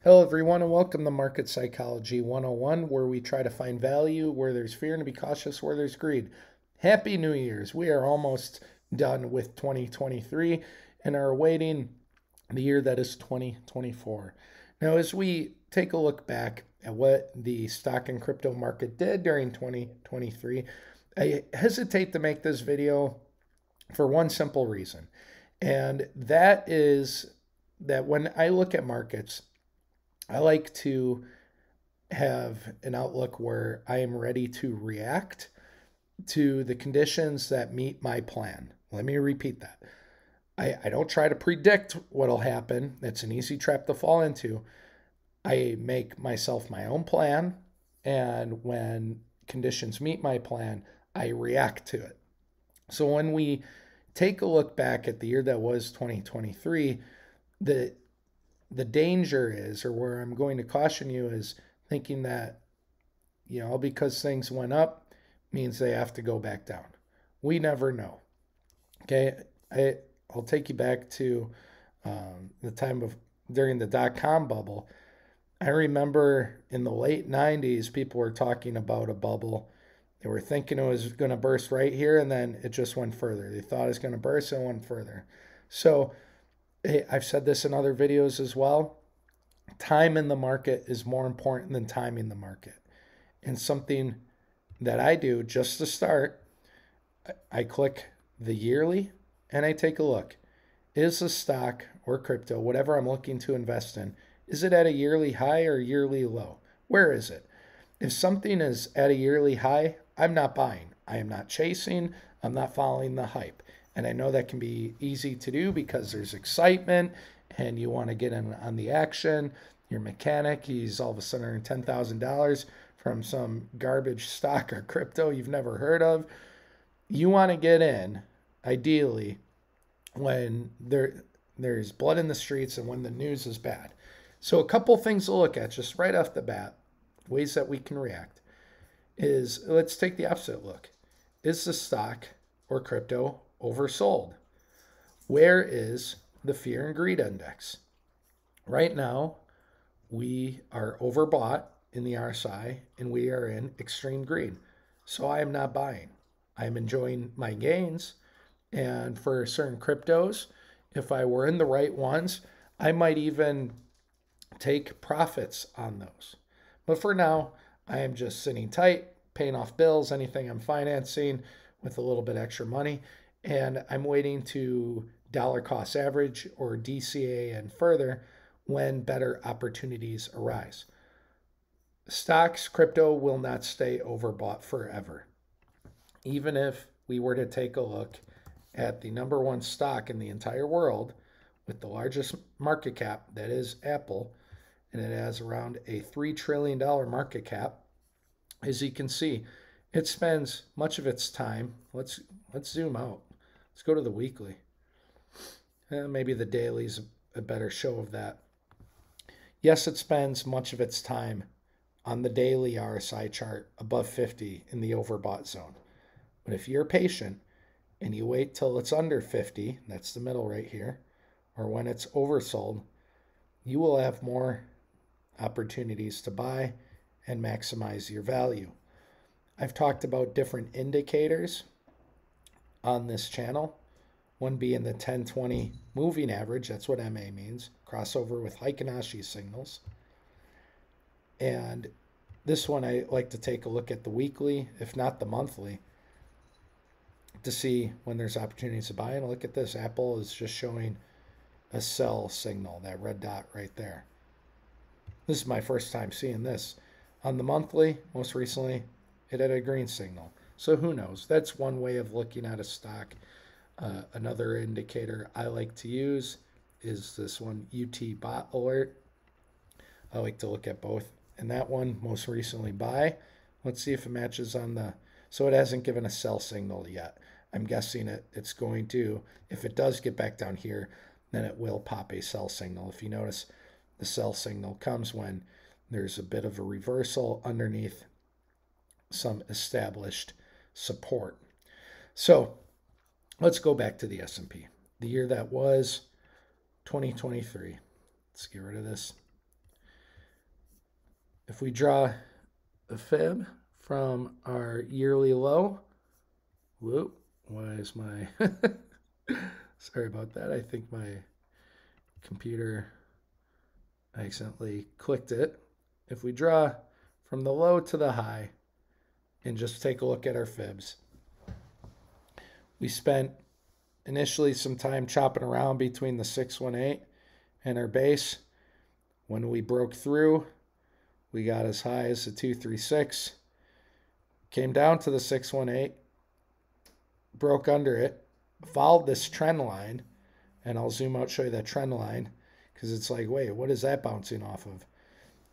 Hello, everyone, and welcome to Market Psychology 101, where we try to find value where there's fear and to be cautious where there's greed. Happy New Year's. We are almost done with 2023 and are awaiting the year that is 2024. Now, as we take a look back at what the stock and crypto market did during 2023, I hesitate to make this video for one simple reason, and that is that when I look at markets, I like to have an outlook where I am ready to react to the conditions that meet my plan. Let me repeat that. I don't try to predict what'll happen. That's an easy trap to fall into. I make myself my own plan, and when conditions meet my plan, I react to it. So when we take a look back at the year that was 2023, the danger is, or where I'm going to caution you, is thinking that, because things went up means they have to go back down. We never know. Okay. I'll take you back to the time of during the dot-com bubble. I remember in the late 90s, people were talking about a bubble. They were thinking it was going to burst right here, and then it just went further. They thought it was going to burst and went further. So I've said this in other videos as well. Time in the market is more important than timing the market. And something that I do just to start, I click the yearly and I take a look. Is the stock or crypto, whatever I'm looking to invest in, is it at a yearly high or yearly low? Where is it? If something is at a yearly high, I'm not buying. I am not chasing. I'm not following the hype. And I know that can be easy to do because there's excitement and you want to get in on the action. Your mechanic, he's all of a sudden earned $10,000 from some garbage stock or crypto you've never heard of. You want to get in, ideally, when there's blood in the streets and when the news is bad. So a couple things to look at just right off the bat, ways that we can react, is let's take the opposite look. Is the stock or crypto oversold? Where is the fear and greed index? Right now, we are overbought in the RSI and we are in extreme greed. So I am not buying. I'm enjoying my gains. And for certain cryptos, if I were in the right ones, I might even take profits on those. But for now, I am just sitting tight, paying off bills, anything I'm financing with a little bit extra money. And I'm waiting to dollar cost average or DCA and further when better opportunities arise. Stocks, crypto will not stay overbought forever. Even if we were to take a look at the number one stock in the entire world with the largest market cap, that is Apple, and it has around a $3 trillion market cap. As you can see, it spends much of its time. Let's zoom out. Let's go to the weekly. Maybe the daily's a better show of that. Yes, it spends much of its time on the daily RSI chart above 50 in the overbought zone. But if you're patient and you wait till it's under 50, that's the middle right here, or when it's oversold, you will have more opportunities to buy and maximize your value. I've talked about different indicators on this channel, one being the 10-20 moving average. That's what MA means, crossover with Heikin-Ashi signals. And this one, I like to take a look at the weekly, if not the monthly, to see when there's opportunities to buy. And look at this, Apple is just showing a sell signal, that red dot right there. This is my first time seeing this. On the monthly, most recently, it had a green signal. So who knows? That's one way of looking at a stock. Another indicator I like to use is this one, UT bot alert. I like to look at both. And that one, most recently buy. Let's see if it matches on the, so it hasn't given a sell signal yet. I'm guessing it's going to, if it does get back down here, then it will pop a sell signal. If you notice, the sell signal comes when there's a bit of a reversal underneath some established support. So let's go back to the S&P. The year that was 2023. Let's get rid of this. If we draw a fib from our yearly low, whoop, why is my, sorry about that. I think my computer accidentally clicked it. If we draw from the low to the high and just take a look at our fibs, we spent initially some time chopping around between the 618 and our base. When we broke through, we got as high as the 236, came down to the 618, broke under it, followed this trend line, and I'll zoom out, show you that trend line, because it's like, wait, what is that bouncing off of?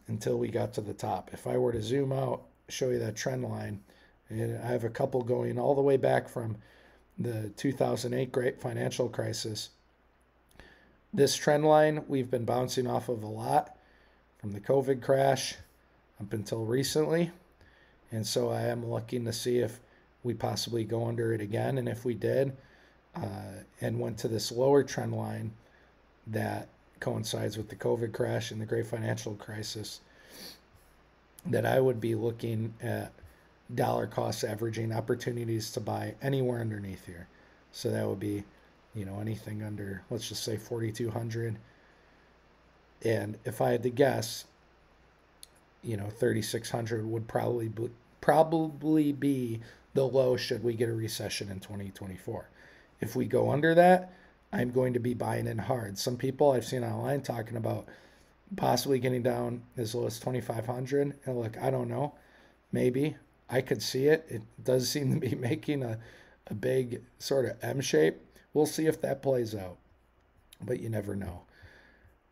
Until we got to the top. If I were to zoom out, show you that trend line, and I have a couple going all the way back from the 2008 great financial crisis. This trend line we've been bouncing off of a lot from the COVID crash up until recently. And so I am looking to see if we possibly go under it again. And if we did, and went to this lower trend line that coincides with the COVID crash and the great financial crisis, that I would be looking at dollar cost averaging opportunities to buy anywhere underneath here. So that would be, anything under, let's just say 4,200. And if I had to guess, 3,600 would probably be the low should we get a recession in 2024. If we go under that, I'm going to be buying in hard. Some people I've seen online talking about possibly getting down as low as 2,500. And look, I don't know. Maybe. I could see it. It does seem to be making a big sort of M shape. We'll see if that plays out. But you never know.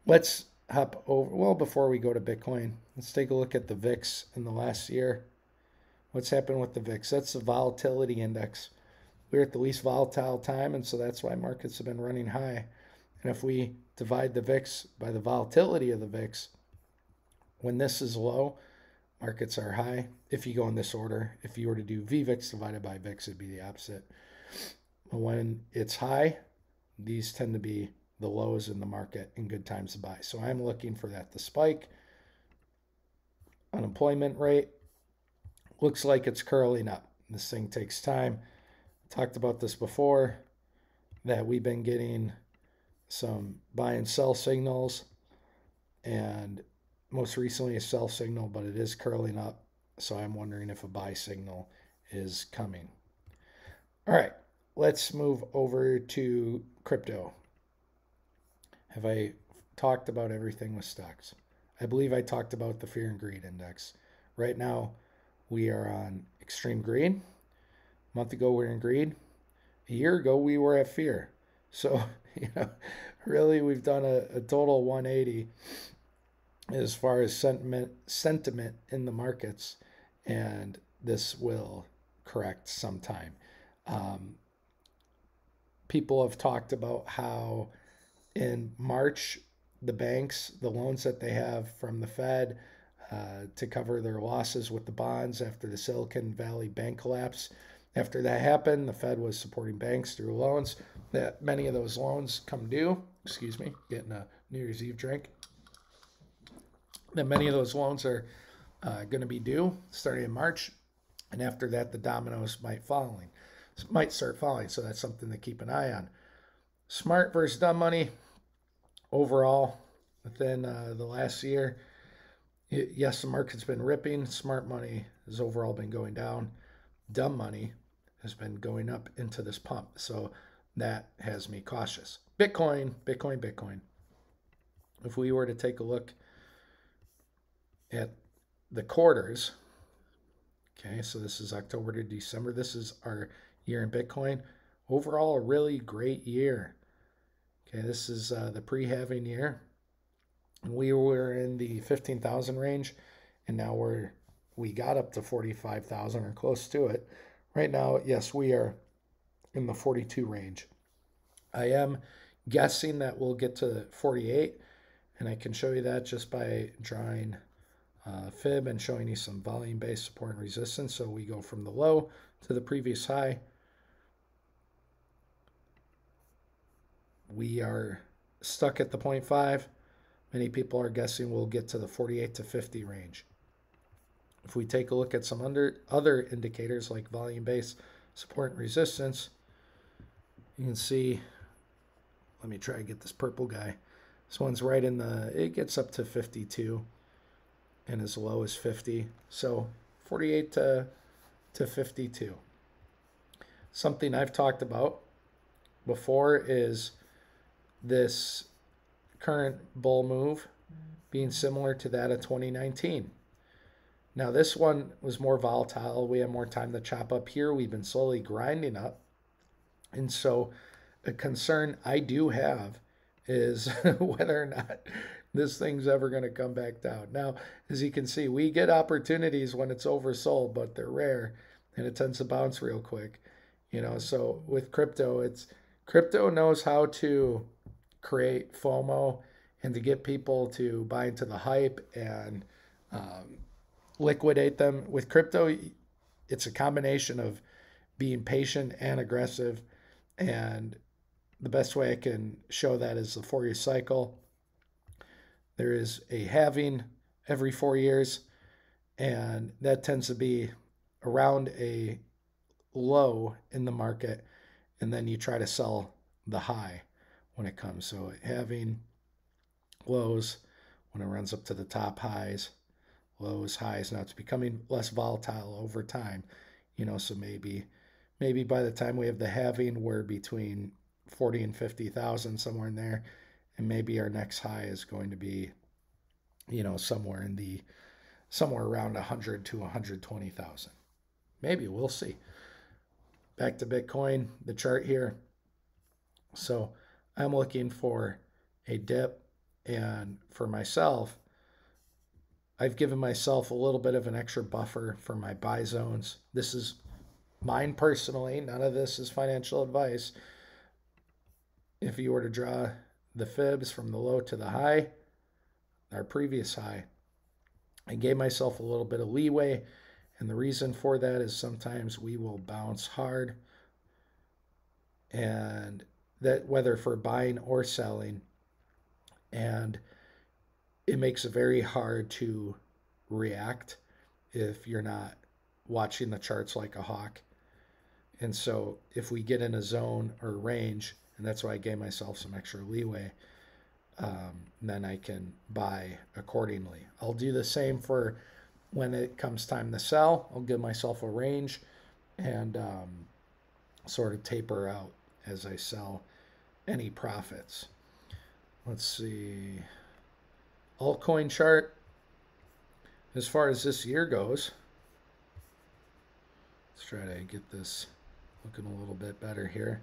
Let's hop over. Well, before we go to Bitcoin, let's take a look at the VIX in the last year. What's happened with the VIX? That's the volatility index. We're at the least volatile time, and so that's why markets have been running high. And if we divide the VIX by the volatility of the VIX, when this is low, markets are high. If you go in this order, if you were to do VVIX divided by VIX, it'd be the opposite. But when it's high, these tend to be the lows in the market in good times to buy. So I'm looking for that to spike. Unemployment rate looks like it's curling up. This thing takes time. Talked about this before, that we've been getting some buy and sell signals, and most recently a sell signal, but it is curling up. So I'm wondering if a buy signal is coming. All right, let's move over to crypto. Have I talked about everything with stocks? I believe I talked about the fear and greed index. Right now, we are on extreme greed. A month ago, we were in greed. A year ago, we were at fear. So, really, we've done a total 180 as far as sentiment in the markets, and this will correct sometime. People have talked about how in March, the banks, the loans that they have from the Fed to cover their losses with the bonds after the Silicon Valley bank collapse. After that happened, the Fed was supporting banks through loans. That many of those loans come due. Excuse me, getting a New Year's Eve drink. That many of those loans are going to be due starting in March, and after that, the dominoes might start falling. So that's something to keep an eye on. Smart versus dumb money. Overall, within the last year, yes, the market's been ripping. Smart money has overall been going down. Dumb money has been going up into this pump. So that has me cautious. Bitcoin. If we were to take a look at the quarters, okay, so this is October to December. This is our year in Bitcoin. Overall, a really great year. Okay, this is the pre-halving year. We were in the 15,000 range, and now we got up to 45,000 or close to it. Right now, yes, we are in the 42 range. I am guessing that we'll get to 48, and I can show you that just by drawing fib and showing you some volume-based support and resistance. So we go from the low to the previous high. We are stuck at the 0.5. Many people are guessing we'll get to the 48 to 50 range. If we take a look at some other indicators like volume-based support and resistance, you can see, let me try to get this purple guy. This one's right in it gets up to 52 and as low as 50. So 48 to 52. Something I've talked about before is this current bull move being similar to that of 2019. Now, this one was more volatile. We have more time to chop up here. We've been slowly grinding up. And so, a concern I do have is whether or not this thing's ever going to come back down. Now, as you can see, we get opportunities when it's oversold, but they're rare and it tends to bounce real quick. So with crypto knows how to create FOMO and to get people to buy into the hype and liquidate them. With crypto, it's a combination of being patient and aggressive. And the best way I can show that is the 4-year cycle. There is a halving every 4 years, and that tends to be around a low in the market, and then you try to sell the high when it comes. So having lows when it runs up to the top, highs, lows, highs. Now it's becoming less volatile over time, so maybe by the time we have the halving, we're between 40 and 50,000, somewhere in there, and maybe our next high is going to be, somewhere around 100 to 120,000. Maybe, we'll see. Back to Bitcoin, the chart here. So I'm looking for a dip, and for myself, I've given myself a little bit of an extra buffer for my buy zones. This is mine personally. None of this is financial advice. If you were to draw the fibs from the low to the high, our previous high, I gave myself a little bit of leeway. And the reason for that is sometimes we will bounce hard, and that whether for buying or selling, and it makes it very hard to react if you're not watching the charts like a hawk. And so if we get in a zone or range, and that's why I gave myself some extra leeway, then I can buy accordingly. I'll do the same for when it comes time to sell. I'll give myself a range and sort of taper out as I sell any profits. Let's see. Altcoin chart. As far as this year goes, let's try to get this looking a little bit better here.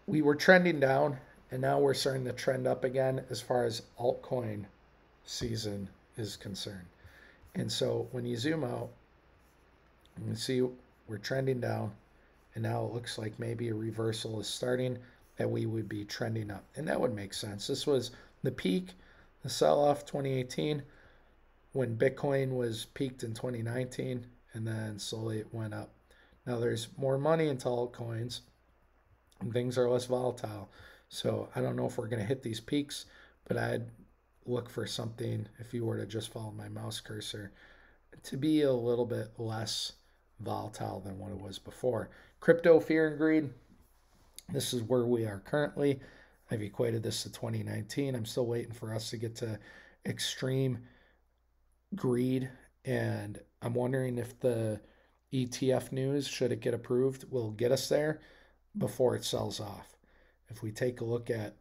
We were trending down, and now we're starting to trend up again as far as altcoin season is concerned. And so when you zoom out, you can see we're trending down, and now it looks like maybe a reversal is starting, that we would be trending up. And that would make sense. This was the peak, the sell-off 2018, when Bitcoin was peaked in 2019, and then slowly it went up. Now there's more money into altcoins, and things are less volatile. So I don't know if we're going to hit these peaks, but I'd look for something, if you were to just follow my mouse cursor, to be a little bit less volatile than what it was before. Crypto fear and greed. This is where we are currently. I've equated this to 2019. I'm still waiting for us to get to extreme greed, and I'm wondering if the ETF news, should it get approved, will get us there before it sells off. If we take a look at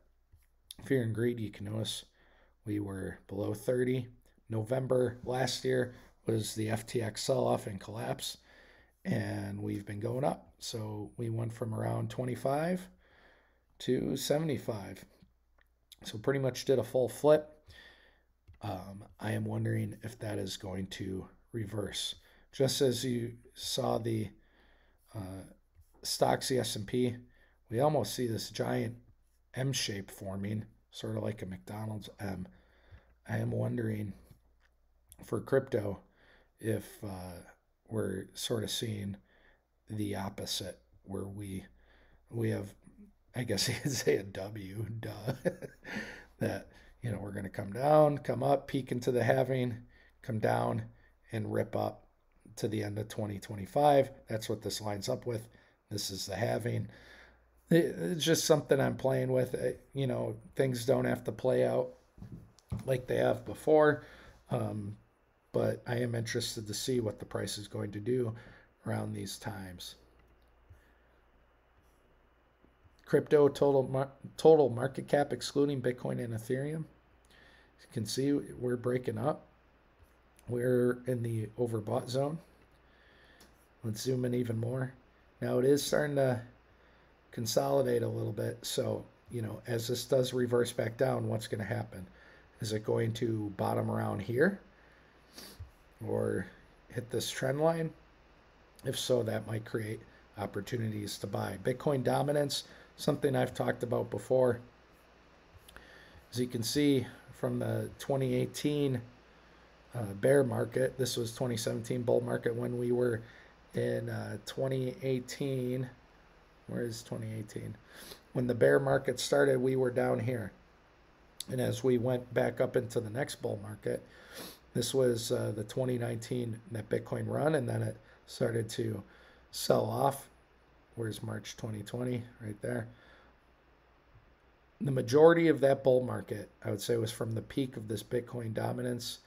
fear and greed, you can notice we were below 30. November last year was the FTX sell-off and collapse, and we've been going up. So we went from around 25 to 75. So pretty much did a full flip. I am wondering if that is going to reverse. Just as you saw the stocks, the S&P, we almost see this giant M shape forming, sort of like a McDonald's M. I am wondering for crypto if we're sort of seeing the opposite, where we have, I guess you could say, a W, duh, that we're going to come down, come up, peak into the halving, come down, and rip up to the end of 2025. That's what this lines up with. This is the halving. It's just something I'm playing with. Things don't have to play out like they have before, but I am interested to see what the price is going to do around these times. Crypto total market cap excluding Bitcoin and Ethereum. As you can see, we're breaking up. We're in the overbought zone. Let's zoom in even more. Now it is starting to consolidate a little bit. So, as this does reverse back down, what's going to happen? Is it going to bottom around here or hit this trend line? If so, that might create opportunities to buy. Bitcoin dominance, something I've talked about before. As you can see from the 2018 bear market, this was 2017 bull market when we were in 2018. Where is 2018? When the bear market started, we were down here. And as we went back up into the next bull market, this was the 2019 net Bitcoin run, and then it started to sell off. Where's March 2020? Right there. The majority of that bull market, I would say, was from the peak of this Bitcoin dominance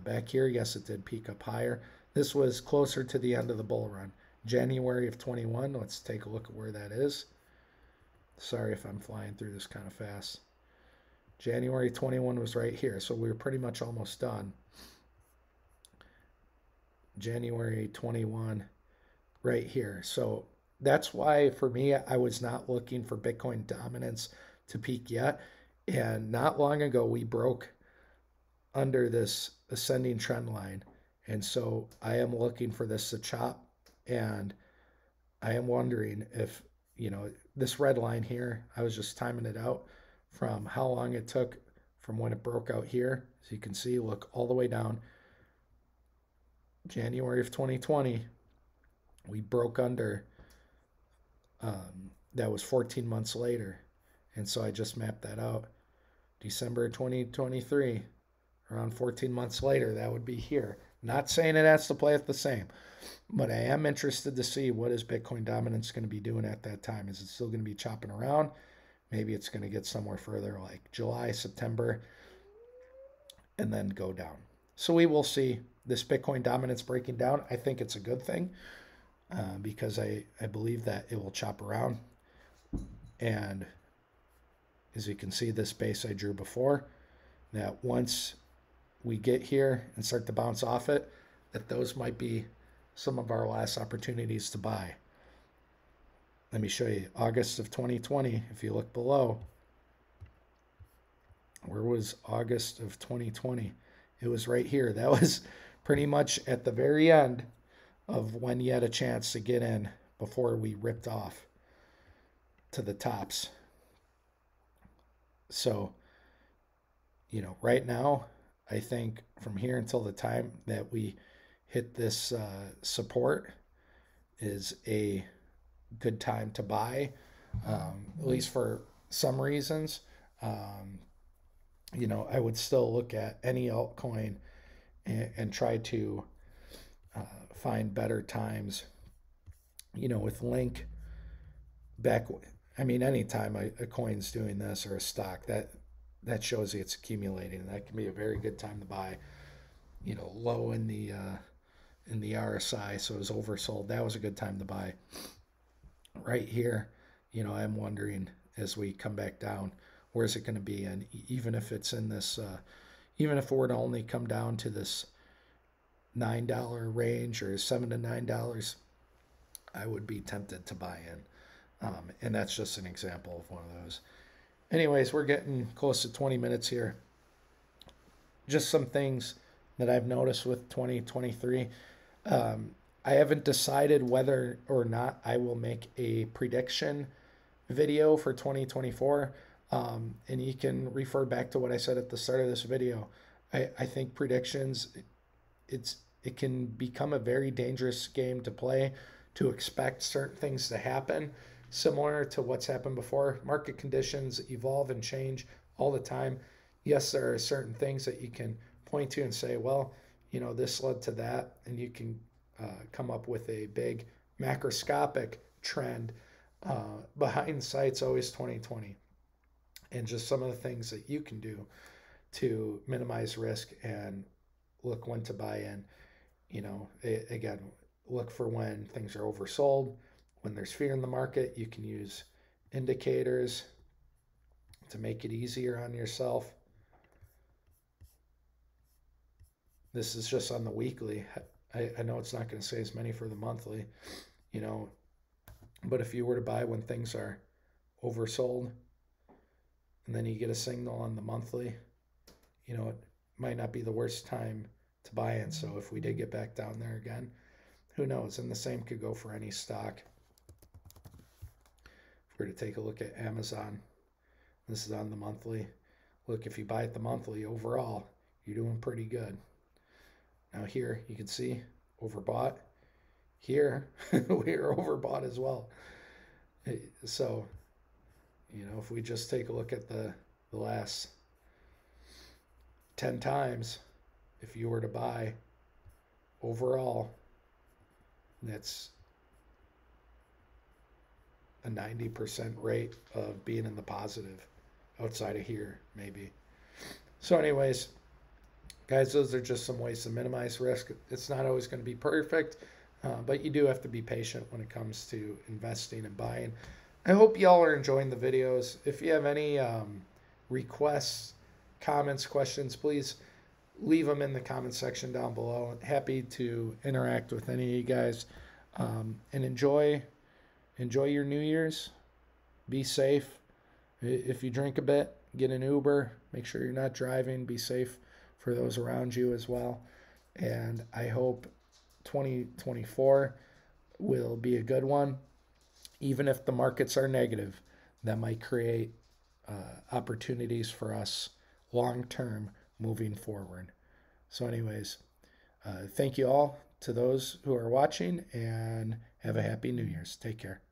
back here. Yes, it did peak up higher. This was closer to the end of the bull run. January of 21. Let's take a look at where that is. Sorry if I'm flying through this kind of fast. January 21 was right here, so we were pretty much almost done. January 21 right here. So that's why for me, I was not looking for Bitcoin dominance to peak yet. And not long ago, we broke under this ascending trend line. And so I am looking for this to chop. And I am wondering if, this red line here, I was just timing it out from how long it took from when it broke out here. As you can see, look all the way down. January of 2020, we broke under. That was 14 months later. And so I just mapped that out. December 2023, around 14 months later, that would be here. Not saying it has to play at the same, but I am interested to see what is Bitcoin dominance going to be doing at that time. Is it still going to be chopping around? Maybe it's going to get somewhere further like July, September, and then go down. So we will see this Bitcoin dominance breaking down. I think it's a good thing because I believe that it will chop around. And as you can see, this base I drew before, that once we get here and start to bounce off it, that those might be some of our last opportunities to buy. Let me show you August of 2020. If you look below, where was August of 2020? It was right here. That was pretty much at the very end of when you had a chance to get in before we ripped off to the tops. So, right now, I think from here until the time that we hit this support is a good time to buy, at least for some reasons. I would still look at any altcoin and try to find better times. With Link back, anytime a coin's doing this or a stock, that shows you it's accumulating. That can be a very good time to buy. Low in the RSI, so it was oversold. That was a good time to buy. Right here, I'm wondering as we come back down, where's it going to be? And even if it's in this, even if it were to only come down to this $9 range or $7 to $9, I would be tempted to buy in. And that's just an example of one of those. Anyways, we're getting close to 20 minutes here. Just some things that I've noticed with 2023. I haven't decided whether or not I will make a prediction video for 2024. And you can refer back to what I said at the start of this video. I think predictions, it can become a very dangerous game to play, to expect certain things to happen. Similar to what's happened before. Market conditions evolve and change all the time. Yes, there are certain things that you can point to and say, well, this led to that, and you can come up with a big macroscopic trend. Behind sight's always 2020, and just some of the things that you can do to minimize risk and look when to buy in. Again, look for when things are oversold, when there's fear in the market. You can use indicators to make it easier on yourself. This is just on the weekly. I know it's not going to say as many for the monthly, you know, but if you were to buy when things are oversold and then you get a signal on the monthly, it might not be the worst time to buy in. So if we did get back down there again, who knows? And the same could go for any stock. If we were to take a look at Amazon, this is on the monthly. Look, if you buy it the monthly overall, you're doing pretty good. Now here you can see overbought. Here we are overbought as well. So, if we just take a look at the last 10 times, if you were to buy overall, that's a 90% rate of being in the positive outside of here, maybe. So anyways, guys, those are just some ways to minimize risk. It's not always going to be perfect, but you do have to be patient when it comes to investing and buying. I hope y'all are enjoying the videos. If you have any requests, comments, questions, please leave them in the comment section down below. Happy to interact with any of you guys. And enjoy your New Year's. Be safe. If you drink a bit, get an Uber. Make sure you're not driving. Be safe for those around you as well. And I hope 2024 will be a good one. Even if the markets are negative, that might create opportunities for us long term moving forward. So anyways, thank you all to those who are watching, and have a happy New Year's. Take care.